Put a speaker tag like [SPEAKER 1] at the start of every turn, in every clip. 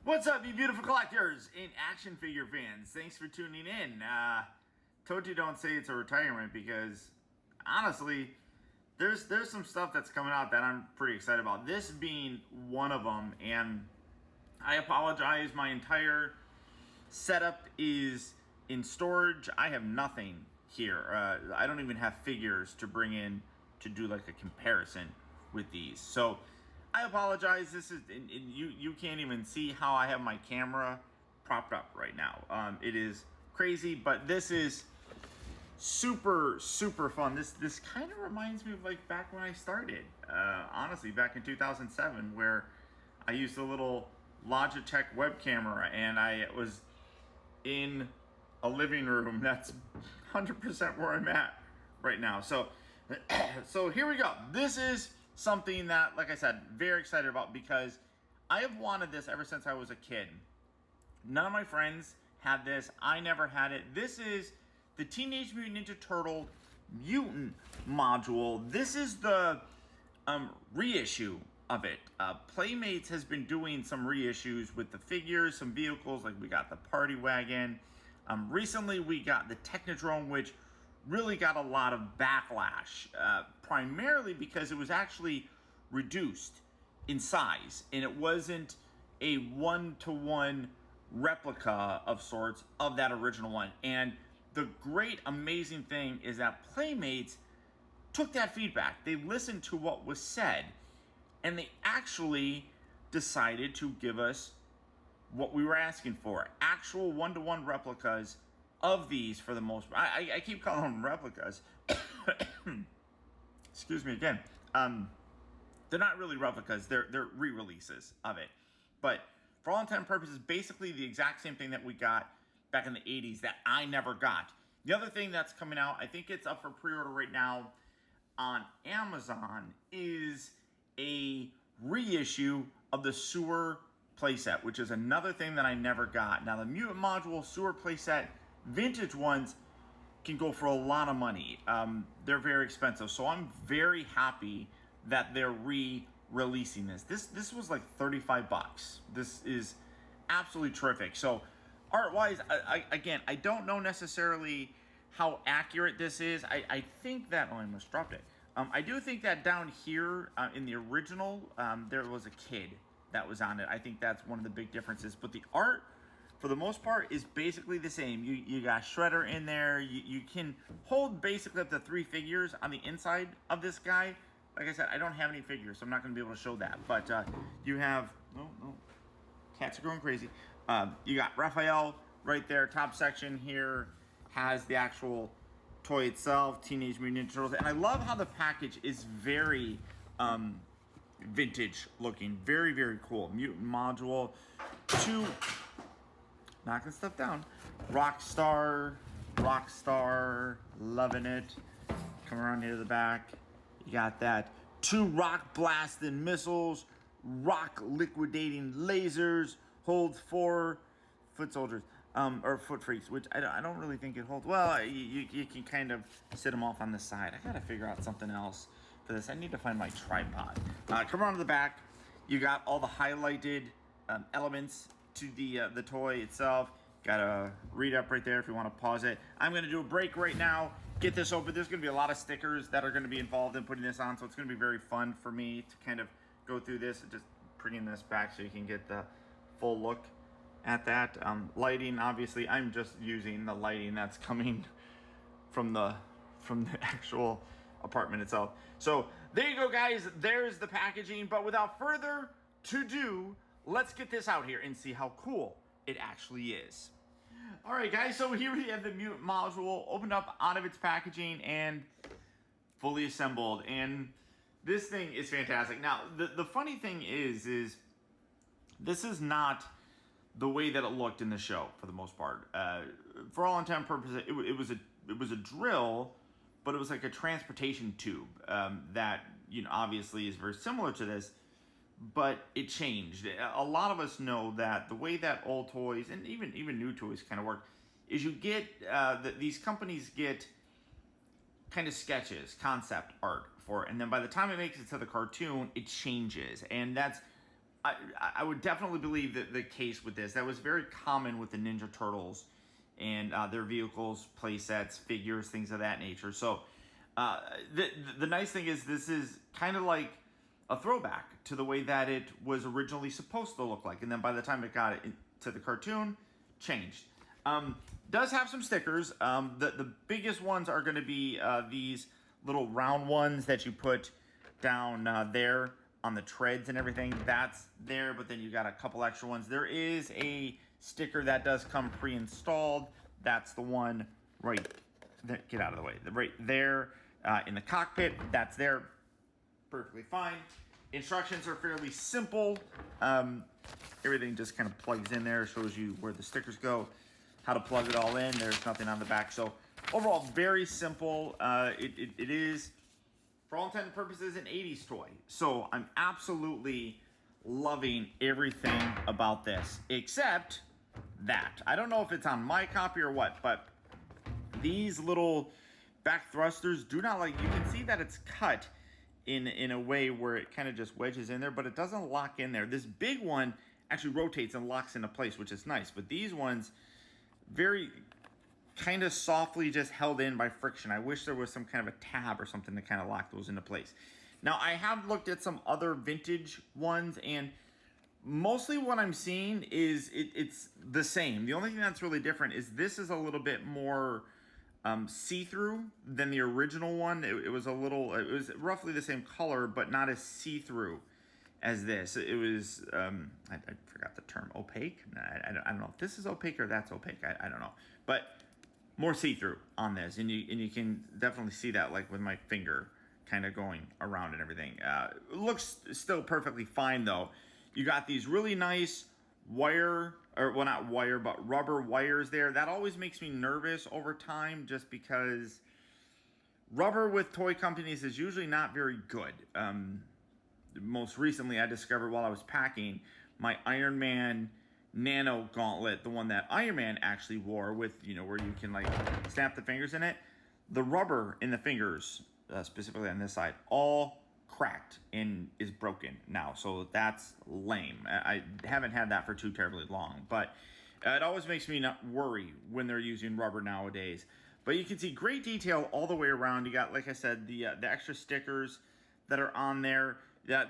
[SPEAKER 1] What's up, you beautiful collectors and action figure fans? Thanks for tuning in. Told you don't say it's a retirement because, honestly, there's some stuff that's coming out that I'm pretty excited about. This being one of them, and I apologize, my entire setup is in storage. I have nothing here. I don't even have figures to bring in to do like a comparison with these. So I apologize. This is, and you can't even see how I have my camera propped up right now. It is crazy, but this is super fun. This kind of reminds me of like back when I started. Honestly, back in 2007, where I used a little Logitech web camera, and I was in a living room. That's 100% where I'm at right now. So here we go. This is something that, like I said, very excited about because I have wanted this ever since I was a kid. None of my friends had this. I never had it. This is the Teenage Mutant Ninja Turtle Mutant module. This is the reissue of it. Playmates has been doing some reissues with the figures, some vehicles, like we got the Party Wagon. Recently we got the Technodrome, which really got a lot of backlash, primarily because it was actually reduced in size, and it wasn't a one-to-one replica of sorts of that original one. And the great, amazing thing is that Playmates took that feedback. They listened to what was said, and they actually decided to give us what we were asking for. Actual one-to-one replicas of these, for the most part. I keep calling them replicas. Excuse me again. They're not really replicas. They're re-releases of it. But for all intent and purposes, basically the exact same thing that we got back in the 80s that I never got. The other thing that's coming out, I think it's up for pre-order right now on Amazon, is a reissue of the Sewer playset, which is another thing that I never got. Now, the Mutant module Sewer playset, vintage ones, can go for a lot of money. They're very expensive, so I'm very happy that they're re-releasing this. This was like 35 bucks. This is absolutely terrific. So art-wise, again, I don't know necessarily how accurate this is. I think that, oh, I almost dropped it. I do think that down here in the original, there was a kid that was on it. I think that's one of the big differences. But the art, for the most part, is basically the same. You got Shredder in there. You can hold basically up to 3 figures on the inside of this guy. Like I said, I don't have any figures, so I'm not going to be able to show that. But you have... No. Cats are going crazy. You got Raphael right there. Top section here has the actual toy itself, Teenage Mutant Ninja Turtles. And I love how the package is very vintage looking. Very cool. Mutant module. 2... knocking stuff down. Rockstar, loving it. Come around here to the back. You got that. 2 rock blasting missiles, rock liquidating lasers, holds 4 foot soldiers, or foot freaks, which I don't really think it holds. Well, you can kind of sit them off on the side. I gotta figure out something else for this. I need to find my tripod. Come around to the back. You got all the highlighted elements to the toy itself. Got a read up right there if you want to pause it. I'm going to do a break right now, get this open. There's going to be a lot of stickers that are going to be involved in putting this on, so it's going to be very fun for me to kind of go through this and just bringing this back so you can get the full look at that. Lighting, obviously, I'm just using the lighting that's coming from the actual apartment itself. So there you go, guys. There's the packaging. But without further ado, let's get this out here and see how cool it actually is. All right, guys, so here we have the Mutant module opened up out of its packaging and fully assembled. And this thing is fantastic. Now, the funny thing is this is not the way that it looked in the show for the most part. For all intent and purposes, it was a drill, but it was like a transportation tube that, you know, obviously is very similar to this. But it changed. A lot of us know that the way that old toys and even new toys kind of work is you get these companies get kind of sketches, concept art for it, and then by the time it makes it to the cartoon, it changes. And that's I would definitely believe that the case with this. That was very common with the Ninja Turtles and their vehicles, play sets, figures, things of that nature. So the nice thing is this is kind of like a throwback to the way that it was originally supposed to look like. And then by the time it got it to the cartoon, changed. Does have some stickers. The biggest ones are going to be these little round ones that you put down there on the treads and everything. That's there, but then you got a couple extra ones. There is a sticker that does come pre-installed. That's the one right there. Get out of the way. Right there in the cockpit. That's there. Perfectly fine. Instructions are fairly simple. Everything just kind of plugs in there. Shows you where the stickers go, how to plug it all in. There's nothing on the back. So overall, very simple. It is, for all intents and purposes, an 80s toy. So I'm absolutely loving everything about this, except that. I don't know if it's on my copy or what, but these little back thrusters do not like, you can see that it's cut in a way where it kind of just wedges in there, but it doesn't lock in there. This big one actually rotates and locks into place, which is nice. But these ones, very kind of softly just held in by friction. I wish there was some kind of a tab or something to kind of lock those into place. Now, I have looked at some other vintage ones, and mostly what I'm seeing is it's the same. The only thing that's really different is this is a little bit more see-through than the original one. It was roughly the same color, but not as see-through as this. It was, I forgot the term, opaque? I don't know if this is opaque or that's opaque. I don't know. But more see-through on this, and you can definitely see that, like with my finger kind of going around and everything. It looks still perfectly fine though. You got these really nice wire, or well, not wire, but rubber wires there. That always makes me nervous over time, just because rubber with toy companies is usually not very good. Most recently, I discovered while I was packing my Iron Man Nano gauntlet, the one that Iron Man actually wore, with, you know, where you can like snap the fingers in it. The rubber in the fingers, specifically on this side, all cracked and is broken now. So that's lame. I haven't had that for too terribly long, but it always makes me not worry when they're using rubber nowadays. But you can see great detail all the way around. You got, like I said, the extra stickers that are on there.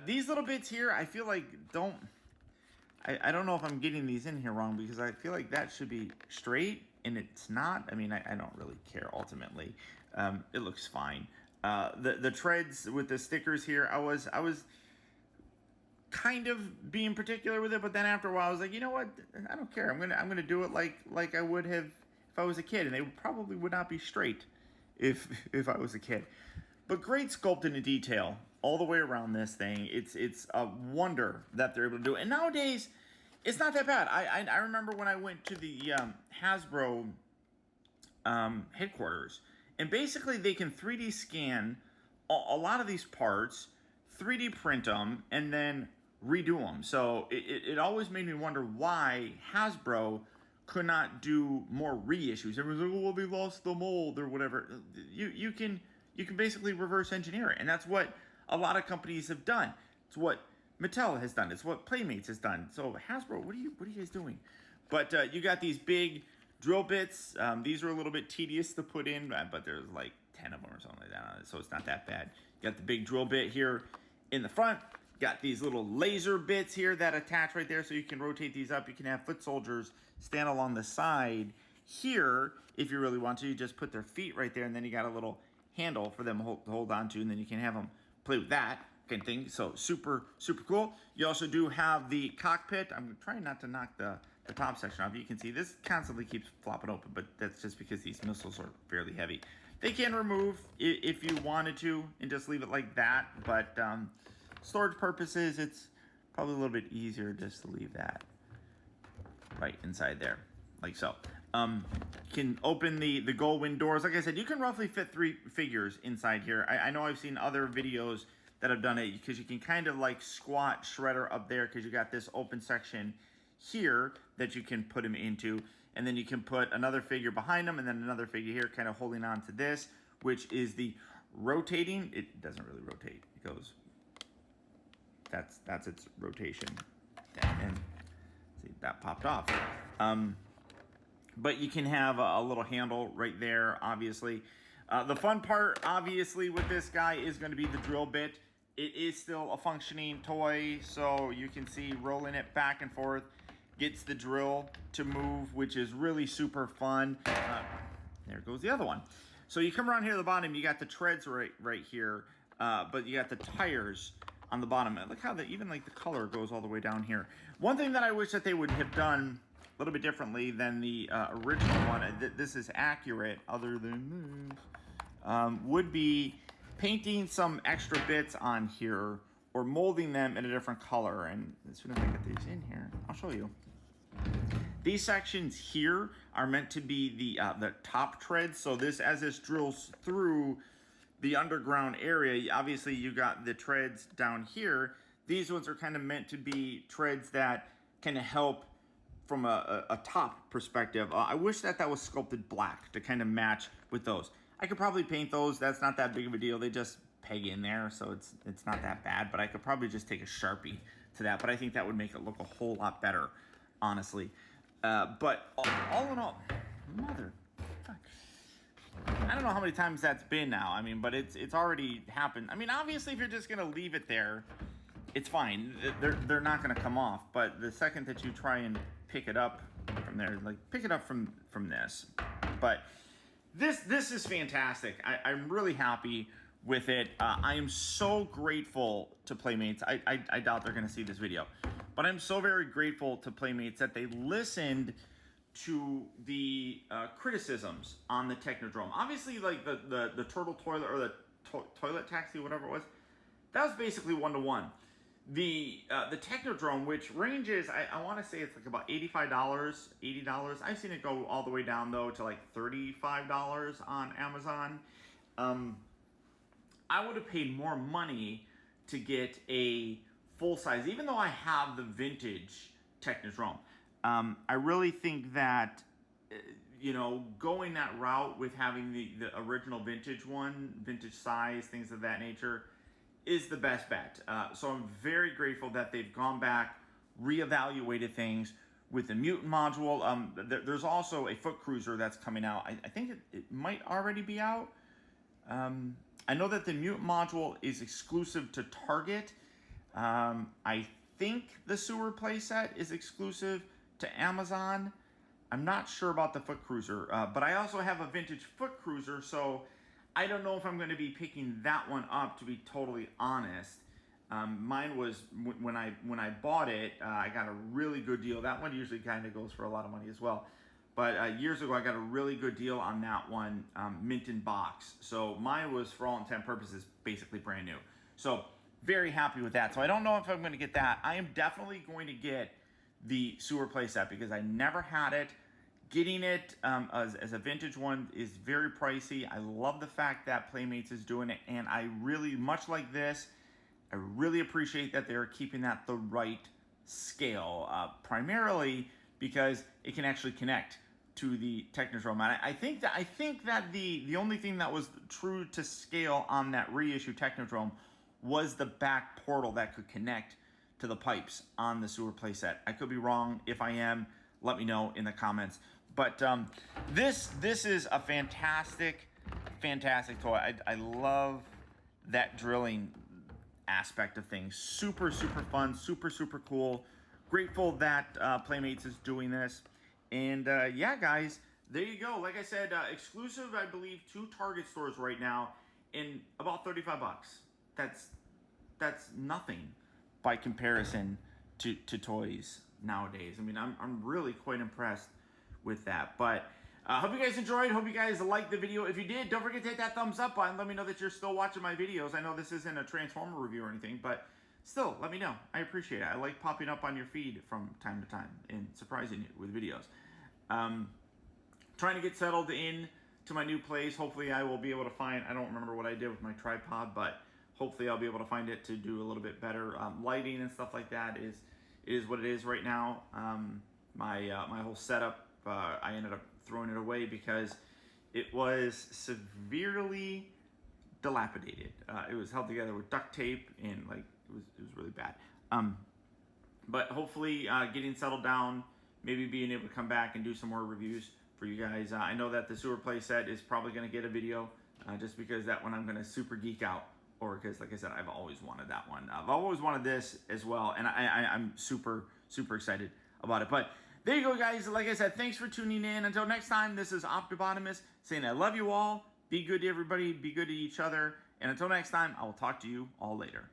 [SPEAKER 1] These little bits here, I feel like I don't know if I'm getting these in here wrong, because I feel like that should be straight and it's not. I mean, I don't really care ultimately. It looks fine. The treads with the stickers here, I was kind of being particular with it, but then after a while I was like, you know what? I don't care. I'm gonna do it like I would have if I was a kid, and they probably would not be straight if I was a kid. But great sculpting and detail all the way around this thing. It's a wonder that they're able to do it. And nowadays, it's not that bad. I remember when I went to the Hasbro headquarters, and basically they can 3D scan a lot of these parts, 3D print them, and then redo them. So it always made me wonder why Hasbro could not do more reissues. Everyone's like, oh, well, they lost the mold or whatever. You can basically reverse engineer it, and that's what a lot of companies have done. It's what Mattel has done. It's what Playmates has done. So Hasbro, what are you guys doing? But you got these big drill bits. These are a little bit tedious to put in, but there's like 10 of them or something like that on it, so it's not that bad. You got the big drill bit here in the front. Got these little laser bits here that attach right there, so you can rotate these up. You can have foot soldiers stand along the side here if you really want to. You just put their feet right there, and then you got a little handle for them to hold on to, and then you can have them play with that kind of thing. So super cool. You also do have the cockpit. I'm trying not to knock the top section off. You can see this constantly keeps flopping open, but that's just because these missiles are fairly heavy. They can remove if you wanted to and just leave it like that, but storage purposes, it's probably a little bit easier just to leave that right inside there, like so. Can open the gold wing doors. Like I said, you can roughly fit 3 figures inside here. I know I've seen other videos that have done it, because you can kind of like squat Shredder up there, because you got this open section here that you can put him into, and then you can put another figure behind him, and then another figure here kind of holding on to this, which is the rotating. It doesn't really rotate. It goes, that's its rotation And see, that popped off. But you can have a little handle right there, obviously. The fun part, obviously, with this guy is going to be the drill bit. It is still a functioning toy, so you can see rolling it back and forth gets the drill to move, which is really super fun. There goes the other one. So you come around here at the bottom, you got the treads right here, but you got the tires on the bottom. Look how even like the color goes all the way down here. One thing that I wish that they would have done a little bit differently than the original one, this is accurate other than this, would be painting some extra bits on here or molding them in a different color. And as soon as I get these in here, I'll show you. These sections here are meant to be the top treads. So as this drills through the underground area, obviously you got the treads down here. These ones are kind of meant to be treads that kind of help from a top perspective. I wish that was sculpted black to kind of match with those. I could probably paint those. That's not that big of a deal. They just peg in there, so it's not that bad. But I could probably just take a Sharpie to that. But I think that would make it look a whole lot better, honestly. But all in all, mother, I don't know how many times that's been now. I mean, but it's already happened. I mean, obviously, if you're just gonna leave it there, it's fine. They're not gonna come off. But the second that you try and pick it up from there, like pick it up from this. But this is fantastic. I'm really happy with it. I am so grateful to Playmates. I doubt they're gonna see this video, but I'm so very grateful to Playmates that they listened to the criticisms on the Technodrome. Obviously, like the turtle toilet or the toilet taxi, whatever it was, that was basically one-to-one. The Technodrome, which ranges, I want to say it's like about $85, $80. I've seen it go all the way down though to like $35 on Amazon. I would have paid more money to get a full size, even though I have the vintage Technodrome. I really think that, you know, going that route with having the original vintage one, vintage size, things of that nature, is the best bet. So I'm very grateful that they've gone back, reevaluated things with the Mutant module. There's also a foot cruiser that's coming out. I think it might already be out. I know that the Mutant module is exclusive to Target. I think the sewer playset is exclusive to Amazon. I'm not sure about the foot cruiser, but I also have a vintage foot cruiser, so I don't know if I'm going to be picking that one up, to be totally honest. Mine was, when I bought it, I got a really good deal. That one usually kind of goes for a lot of money as well. But years ago, I got a really good deal on that one, mint in box. So mine was, for all intent purposes, basically brand new. So very happy with that. So I don't know if I'm going to get that. I am definitely going to get the sewer playset because I never had it. Getting it as a vintage one is very pricey. I love the fact that Playmates is doing it, and I really, much like this, I really appreciate that they're keeping that the right scale, primarily because it can actually connect to the Technodrome. And I think that the only thing that was true to scale on that reissue Technodrome was the back portal that could connect to the pipes on the sewer playset. I could be wrong. If I am, let me know in the comments. But this is a fantastic toy. I love that drilling aspect of things. Super fun, super cool. Grateful that Playmates is doing this. And yeah, guys, there you go. Like I said, exclusive, I believe, to Target stores right now, in about 35 bucks. That's nothing by comparison to toys nowadays. I mean, I'm really quite impressed with that. But I hope you guys enjoyed. Hope you guys liked the video. If you did, don't forget to hit that thumbs up button. Let me know that you're still watching my videos. I know this isn't a Transformer review or anything, but still, let me know. I appreciate it. I like popping up on your feed from time to time and surprising you with videos. Trying to get settled in to my new place. Hopefully I will be able to find, I don't remember what I did with my tripod, but hopefully I'll be able to find it to do a little bit better. Lighting and stuff like that is what it is right now. My whole setup, I ended up throwing it away because it was severely dilapidated. It was held together with duct tape and like it was really bad. But hopefully getting settled down, maybe being able to come back and do some more reviews for you guys. I know that the sewer play set is probably going to get a video just because that one I'm going to super geek out, or because, like I said, I've always wanted that one. I've always wanted this as well, and I'm super excited about it. But there you go, guys. Like I said, thanks for tuning in. Until next time, this is Optibotimus saying I love you all. Be good to everybody. Be good to each other. And until next time, I will talk to you all later.